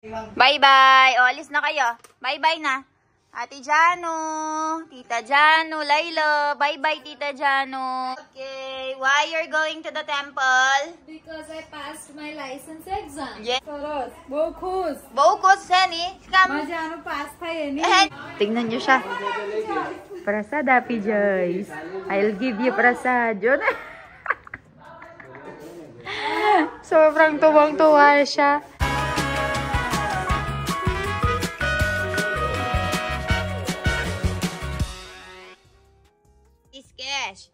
Bye-bye. O, alis na kayo. Bye-bye na. Ate Jano, Tita Jano, Layla. Bye-bye, Tita Jano. Okay, why you're going to the temple? Because I passed my license exam. Yeah. Sarot, बहुत खुश. Bukos, Henny. Come. मजानो पास था ये नहीं. Tingnan nyo siya. Prasad, Happy Joyce. I'll give you prasad. Yun. Sobrang tuwang-tuwa siya. Iskesh.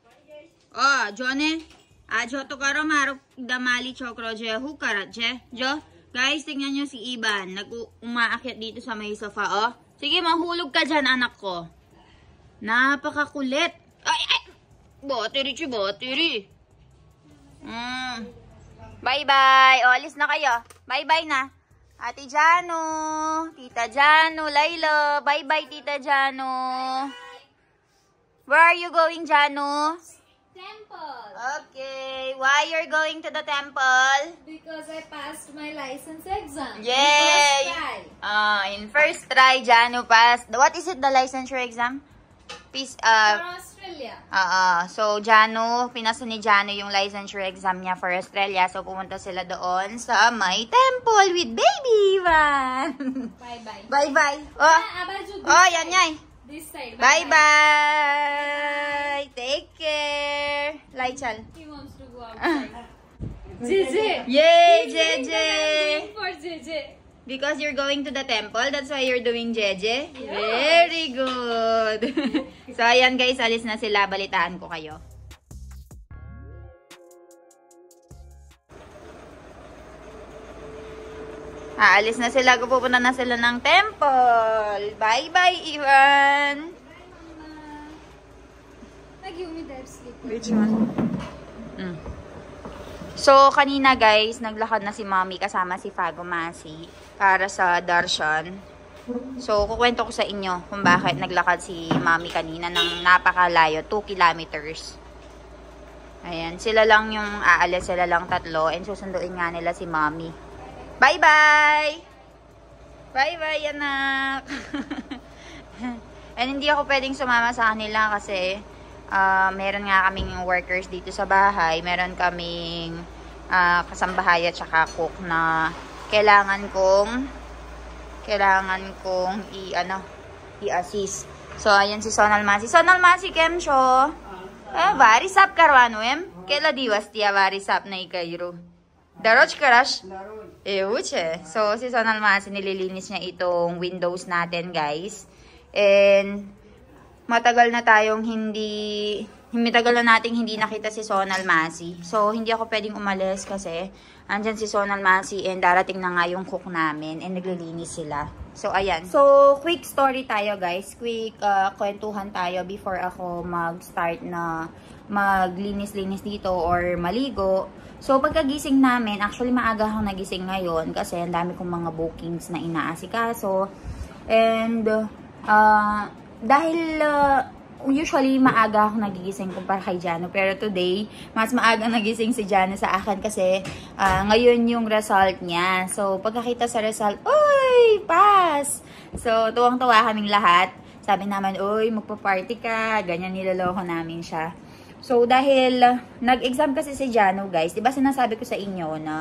Oh, Jone. Ajo to karo marok damali chokro je. Who karat je? Jo. Guys, tingnan nyo si Iban. Umaakyat dito sa may sofa, oh. Sige, mahulog ka dyan, anak ko. Napakakulit. Ay, ay! Battery, battery. Bye-bye. O, alis na kayo. Bye-bye na. Ate Jano, Tita Jano, Layla. Bye-bye, Tita Jano. Where are you going, Jano? Temple. Okay. Why you're going to the temple? Because I passed my license exam. Yay! In first try, Jano passed. What is it, the licensure exam? For Australia. So, Jano, pinasa ni Jano yung licensure exam niya for Australia. So, pumunta sila doon sa may temple with baby Ivan. Bye-bye. Bye-bye. Yan yan. This side. Bye-bye. Take care. Laichal. He wants to go outside. JJ. Yay, JJ. For JJ. Because you're going to the temple, that's why you're doing Jeje? Yes. Very good. So, ayan guys, alis na sila. Balitaan ko kayo. Aalis na sila. Pupunta na sila ng temple. Bye-bye, Ivan. Bye, Mama. Give me that slipper. Which one? So, kanina guys, naglakad na si Mommy kasama si Fago Masi para sa darshan. So, kukwento ko sa inyo kung bakit naglakad si Mommy kanina ng napakalayo, 2 kilometers. Ayan, sila lang yung aalis, sila lang tatlo, and susunduin nga nila si Mommy. Bye-bye! Bye-bye, anak! And hindi ako pwedeng sumama sa kanila kasi meron nga kaming workers dito sa bahay. Meron kaming kasambahay at saka cook na kailangan kong i-assist. So, ayan si Sonal Masi. Sonal Masi, kemsho? Varisap karwano em? Kela diwas tiya varisap na ikayro. Daroj karash? Uche. So, si Sonal Masi, nililinis niya itong windows natin, guys. And matagal na nating hindi nakita si Sonal Masi. So, hindi ako pwedeng umalis kasi andyan si Sonal Masi and darating na nga yung cook namin and naglilinis sila. So, ayan. So, quick story tayo, guys. Quick kwentuhan tayo before ako mag-start na maglinis-linis dito or maligo. So, pagkagising namin, actually maaga akong nagising ngayon kasi ang dami kong mga bookings na inaasikaso. And, dahil usually maaga ako nagigising kumpara kay Jano, pero today mas maaga nagising si Jano sa akin kasi ngayon yung result niya. So pagkakita sa result, uy, pass! So tuwang-tuwa kaming lahat. Sabi naman, uy, magpa-party ka, ganyan, niloloko namin siya. So dahil nag-exam kasi si Jano, guys, diba sinasabi ko sa inyo na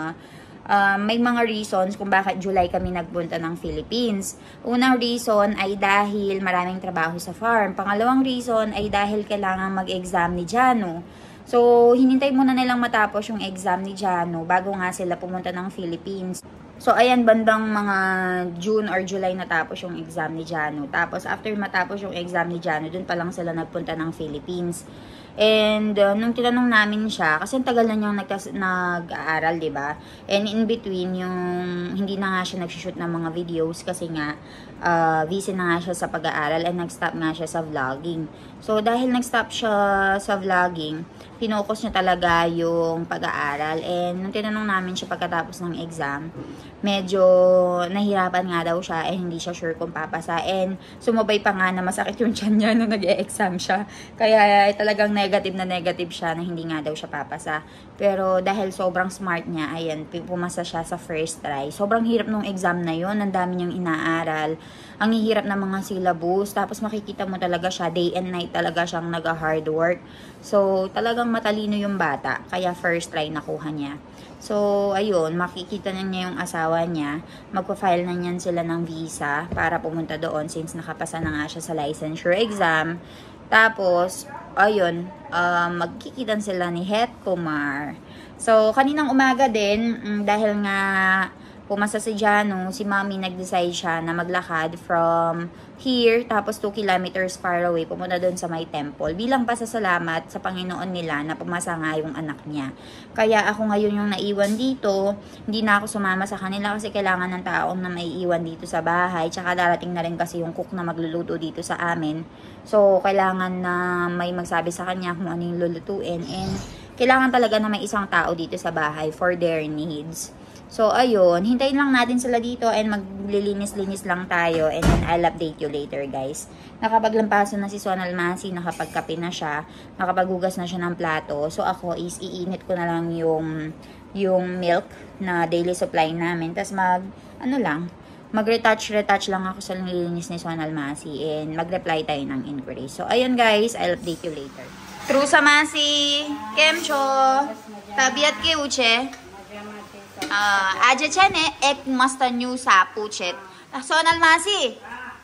may mga reasons kung bakit July kami nagpunta ng Philippines. Unang reason ay dahil maraming trabaho sa farm. Pangalawang reason ay dahil kailangan mag-exam ni Jano. So, hinintay muna nilang matapos yung exam ni Jano bago nga sila pumunta ng Philippines. So, ayan, bandang mga June or July natapos yung exam ni Jano. Tapos, after matapos yung exam ni Jano, dun pa lang sila nagpunta ng Philippines. And nung tinanong namin siya, kasi ang tagal na niyang nag-aaral, diba? And in between, yung hindi na nga siya nag-shoot ng mga videos kasi nga busy na nga siya sa pag-aaral and nag-stop nga siya sa vlogging. So, dahil nag-stop siya sa vlogging, finokus niya talaga yung pag-aaral. And nung tinanong namin siya pagkatapos ng exam, medyo nahirapan nga daw siya and hindi siya sure kung papasa. And sumabay pa nga na masakit yung tiyan niya nung nag-e-exam siya. Kaya talagang negative na negative siya na hindi nga daw siya papasa. Pero dahil sobrang smart niya, ayan, pumasa siya sa first try. Sobrang hirap nung exam na yun. Ang dami niyang inaaral. Ang hihirap ng mga syllabus. Tapos makikita mo talaga siya, day and night talaga siyang nag-hard work. So, talagang matalino yung bata. Kaya first try nakuha niya. So, ayun, makikita na niya yung asawa niya. Magpa-file na niyan sila ng visa para pumunta doon since nakapasa na nga siya sa licensure exam. Tapos, ayun, magkikitan sila ni Het Kumar. So, kaninang umaga din, dahil nga pumasa si Jano, si Mami nag-decide siya na maglakad from here, tapos 2 kilometers far away, pumunta doon sa may temple. Bilang pasasalamat sa Panginoon nila na pumasa nga yung anak niya. Kaya ako ngayon yung naiwan dito, hindi na ako sumama sa kanila kasi kailangan ng taong na may iwan dito sa bahay. Tsaka darating na rin kasi yung cook na magluluto dito sa amin. So, kailangan na may magsabi sa kanya kung ano yung lulutuin. And kailangan talaga na may isang tao dito sa bahay for their needs. So, ayun. Hintayin lang natin sila dito and maglilinis-linis lang tayo. And then, I'll update you later, guys. Nakapaglampaso na si Sonal Masi, nakapagkape na siya, nakapaghugas na siya ng plato. So, ako is iinit ko na lang yung milk na daily supply namin. Tapos, mag-retouch lang ako sa nililinis ni Sonal Masi. And mag-reply tayo ng inquiry. So, ayun, guys. I'll update you later. Trusa Masi, Kemcho, Tabiat ke uche. આજે છે ને એક મસ્ત ન્યૂઝ આપું છે સોનલ માસી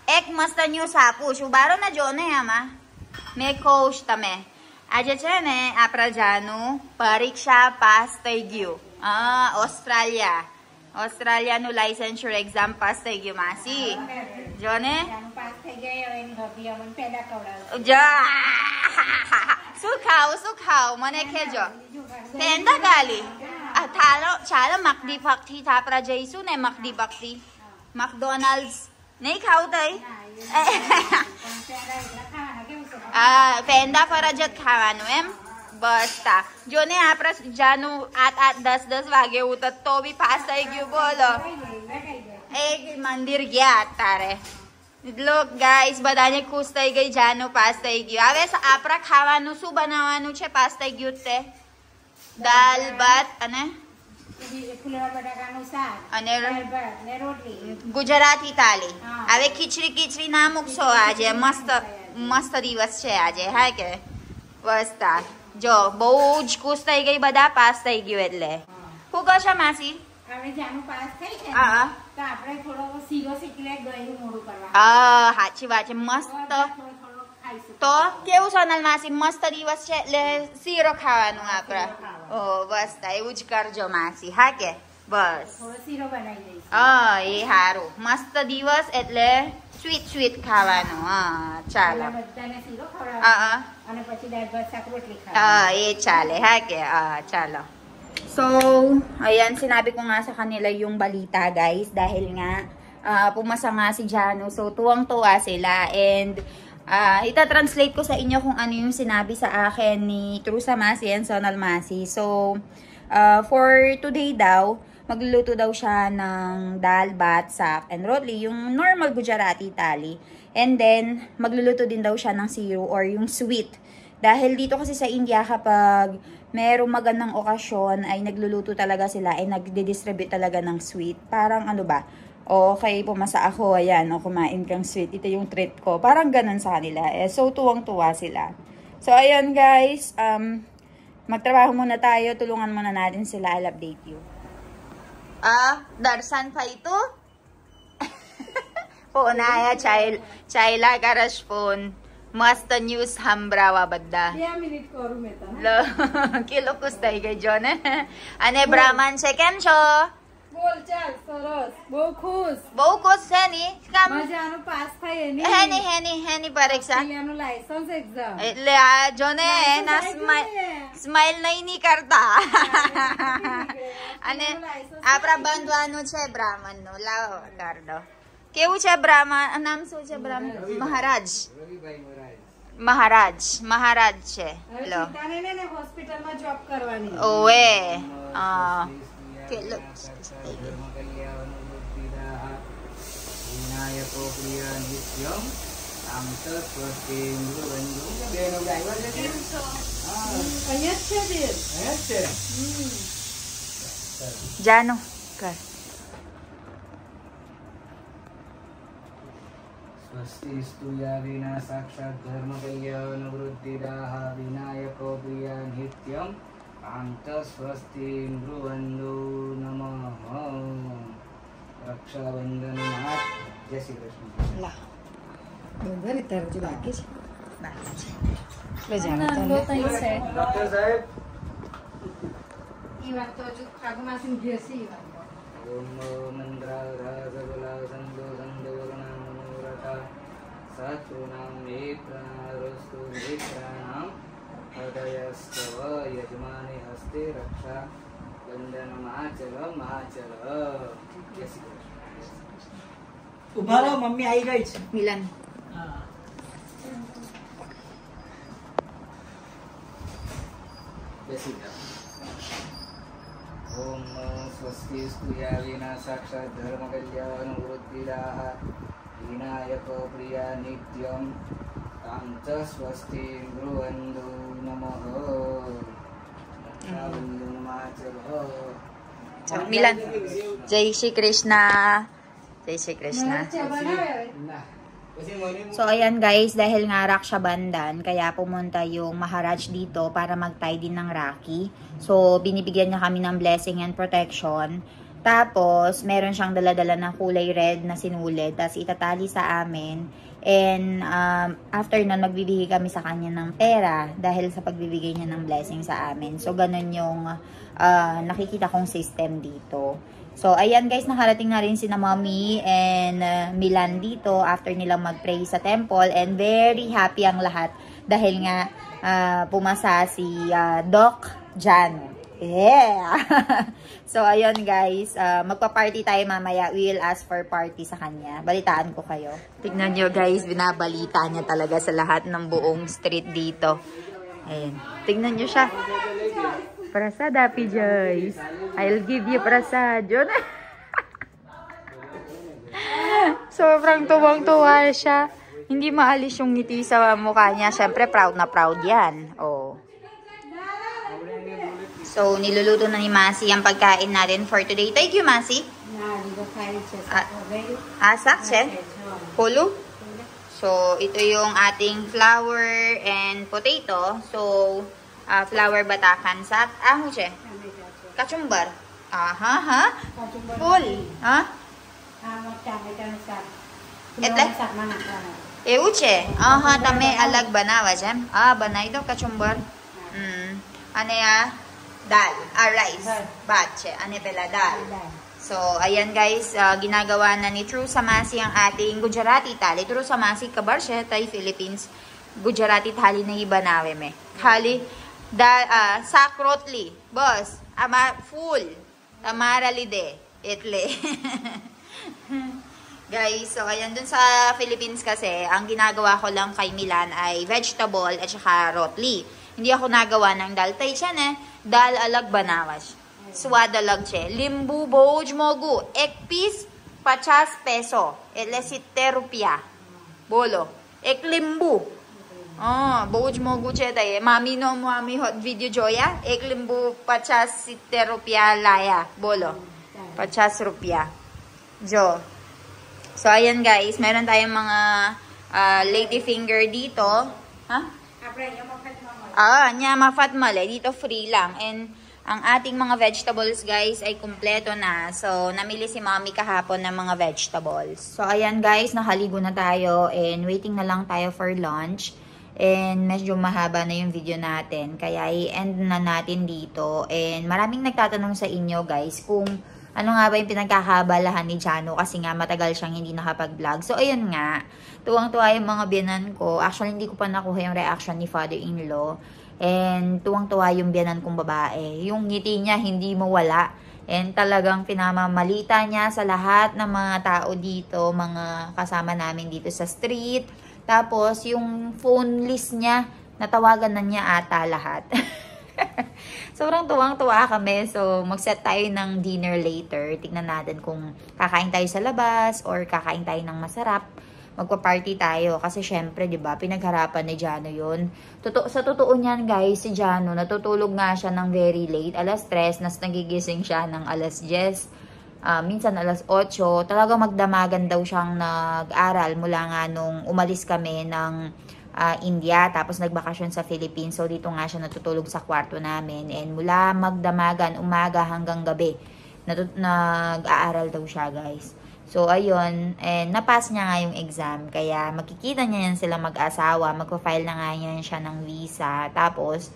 એક મસ્ત ન્યૂઝ આપું છું બારો ને જો ને આમાં મેં કહું છું તમે આજે છે ને આપણા જાનું પરીક્ષા પાસ થઈ ગયું ઓસ્ટ્રેલિયાનું લાઇસન્સર એક્ઝામ પાસ થઈ ગયું માસી જો ને શું ખાવ મને કહેજો પેંડા ગાલી ચાલો મકડી ફકથી થાપરા જઈશું ને મકડી ફકથી મકડોનાલ્ડ્સ નહીં ખાવું તઈ પેંડા ફરજિયાત ખાવાનું એમ બસ તા જો ને આપણે જાનું 8-10 વાગે ઉતર તો બી પાસ થઈ ગયું બોલો એક મંદિર ગયા અત્યારે લોક ગાઈસ બધાને ખુશ થઈ ગઈ જાનું પાસ થઈ ગયું હવે આપણા ખાવાનું શું બનાવવાનું છે પાસ થઈ ગયું તે દાલ ભાત અને ગુજરાતી થાળી હવે ખીચડી ના મૂકશો આજે મસ્ત દિવસ છે આજે હા કે બસ તા જો બહુ જ ખુશ થઈ ગઈ બધા પાસ થઈ ગયું એટલે શું કહો છો માસી સાચી વાત છે મસ્ત તો કેવું સોનલ માસી મસ્ત દિવસ છે એટલે શીરો ખાવાનું આપણે બસ એવું જ કરજો માસી હા કે બસ એ સારું મસ્ત દિવસ એટલે સ્વીટ ખાવાનું ચાલો એ ચાલે હા કે ચાલો so ayan sinabi ko nga sa kanila yung balita guys dahil nga pumasa nga si Jano so tuwang-tuwa sila and ita-translate ko sa inyo kung ano yung sinabi sa akin ni Trusa Masi and Sonal Masi. So, for today daw, magluluto daw siya ng dal, bat, sak, and rotli, yung normal Gujarati thali. And then, magluluto din daw siya ng siru or yung sweet. Dahil dito kasi sa India, kapag merong magandang okasyon, ay nagluluto talaga sila, ay nagdi-distribute talaga ng sweet. Parang ano ba? Okay, pumasa ako, ayan, kumain kang sweet. Ito yung treat ko. Parang ganun sa kanila. So, tuwang-tuwa sila. So, ayan guys. Magtrabaho muna tayo. Tulungan muna natin sila. I'll update you. दर्शन भाई तो फोन आया चायला करश फोन मस्त न्यूज सांभळावा बद्दा 2 મિનિટ કરું મે તને કેલો ખુશ થઈ ગઈ જો ને અને બ્રાહ્મણ છે કેમ છો બોલ ચાલ સરસ બહુ ખુશ છે ની કામ મજાનો પાસ થઈ હેની પરીક્ષા એનું લાયસન્સ એક્ઝામ એટલે આ જો ને એના સ્માઈલ નહીં કરતા અને આપણા બંધવાનું છે બ્રાહ્મણનું લાવો કર દો કેવું છે બ્રાહ્મણ નામ શું છે બ્રાહ્મણ મહારાજ महाराज છે લો હોસ્પિટલમાં જોબ કરવાની ઓએ કેટલો વિનાયકો પ્રિય નિત્યમ આમ તો સ્વસ્તિ મૃદંગો બેનો ડ્રાઈવર છે કેમ છો અહીંયા જ છે બેન અહીંયા જ છે જાનો કર स्वस्ति स्तुया विना साक्षात् धर्म कल्याण वृद्धिदाः विनायको प्रिया नित्यं आंत स्वस्ति ब्रुवन्दो नमः रक्षाबंधन जय श्री कृष्ण લા બરાબર તારું જે બાકી છે બાકી છે લે જાણો નાનો તઈ છે डॉक्टर साहेब ઈ વાત તો હજુ ખાગમાસીન ઘેસી વાત ओम मंद्राधा सबला संदो संदोरणा मनोरथा शत्रुनां वेत्रनारस्तु वेत्राणां हृदयस्तव यजमाने हस्ते रक्षा बंधनमाचल माचल जय श्री कृष्ण ઉભા રહો મમ્મી આવી ગઈ છે મિલન जय श्री कृष्ण ओम स्वस्ति स्तुया विना साक्षात् धर्म कल्याण वृद्धिदाः विनायको प्रिया नित्यं तां च स्वस्ति ब्रुवन्दो नमः रक्षाबन्धनमाचल મિલન જય શ્રી કૃષ્ણ જય શ્રી Krishna So, ayan guys, dahil nga Raksha Bandhan, kaya pumunta yung Maharaj dito para mag-tie din ng Rakhi. So, binibigyan niya kami ng blessing and protection. Tapos, meron siyang dala-dala na kulay red na sinulid. Tapos, itatali sa amin. And, after nun, magbibigay kami sa kanya ng pera dahil sa pagbibigay niya ng blessing sa amin. So, ganun yung nakikita kong system dito. So, ayan guys, nakarating na rin si na Mommy and Milan dito after nilang mag-pray sa temple. And very happy ang lahat dahil nga pumasa si Doc Jano. Yeah! So, ayun guys, magpa-party tayo mamaya. We will ask for party sa kanya. Balitaan ko kayo. Tignan nyo guys, binabalita niya talaga sa lahat ng buong street dito. Ayan. Tignan nyo siya. Prasad, Happy Joyce. I'll give you prasad. Yun. Sobrang tuwang-tuwa siya. Hindi maalis yung ngiti sa mukha niya. Siyempre, proud na proud yan. Oh. So, niluluto na ni Masi ang pagkain natin for today. Thank you, Masi. Sakse? Polo? So, ito yung ating flour and potato. So, flour batakan sak. Ano siya? Kachumbar. Aha, ha? Full. Ha? Etle? Euche. Aha, tame alag banawa siya. Banay daw kachumbar. Ano ya? Dal. Rice. Batche. Ano pala? Dal. So, ayan guys, ginagawa na ni True Samasi ang ating Gujarati thali. True Samasi kabar siya tayo Philippines. Gujarati thali na ibanawe me. Thali sakrotli. Boss, ama full. Tamara lide. Itle. Guys, so ayan dun sa Philippines kasi, ang ginagawa ko lang kay Milan ay vegetable at saka rotli. Hindi ako nagawa ng dal. Tay siya ne, dal alag banawas. Swad alag siya. Limbu boj mogu. Ek piece, 50 peso. Ele 70 rupiah. Bolo. Ek limbu. बहुत मोगू छे तय मामी नो मामी वीडियो जोया 1 लींबू 50-70 रुपया लाया बोलो 50 रुपया jo so ayan guys meron tayong mga lady finger dito ha nya mafat male dito free lang and ang ating mga vegetables guys ay kumpleto na so namili si Mommy kahapon ng mga vegetables so ayan guys nakaligo na tayo and waiting na lang tayo for lunch. And medyo mahaba na yung video natin. Kaya i-end na natin dito. And maraming nagtatanong sa inyo guys kung ano nga ba yung pinagkakabalahan ni Jano kasi nga matagal siyang hindi nakapag-vlog. So ayun nga, tuwang-tuwa yung mga biyanan ko. Actually hindi ko pa nakuha yung reaction ni father-in-law. And tuwang-tuwa yung biyanan kong babae. Yung ngiti niya hindi mawala. And talagang pinamamalita niya sa lahat ng mga tao dito, mga kasama namin dito sa street, Tapos, yung phone list niya, natawagan na niya ata lahat. Sobrang tuwang-tuwa kami. So, mag-set tayo ng dinner later. Tignan natin kung kakain tayo sa labas or kakain tayo ng masarap. Magpa-party tayo. Kasi syempre, di ba, pinagharapan ni Jano yun. Sa totoo niyan, guys, si Jano, natutulog nga siya ng very late. Alas 3, nas nagigising siya ng alas 10. Minsan alas 8. Talagang magdamagan daw siyang nag-aral mula nga nung umalis kami ng India, tapos nagbakasyon sa Philippines. So, dito nga siya natutulog sa kwarto namin. And mula magdamagan, umaga hanggang gabi, nag-aaral daw siya, guys. So, ayun. And napass niya nga yung exam. Kaya, makikita niya yan sila mag-asawa. Magpa-file na nga yan siya ng visa. Tapos,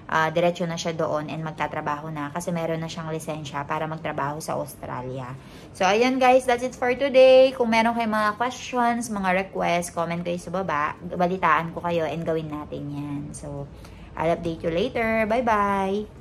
diretso na siya doon and magtatrabaho na. Kasi meron na siyang lisensya para magtrabaho sa Australia. So, ayun guys. That's it for today. Kung meron kayong mga questions, mga requests, comment kayo sa baba. Balitaan ko kayo and gawin natin yan. So, I'll update you later. Bye-bye!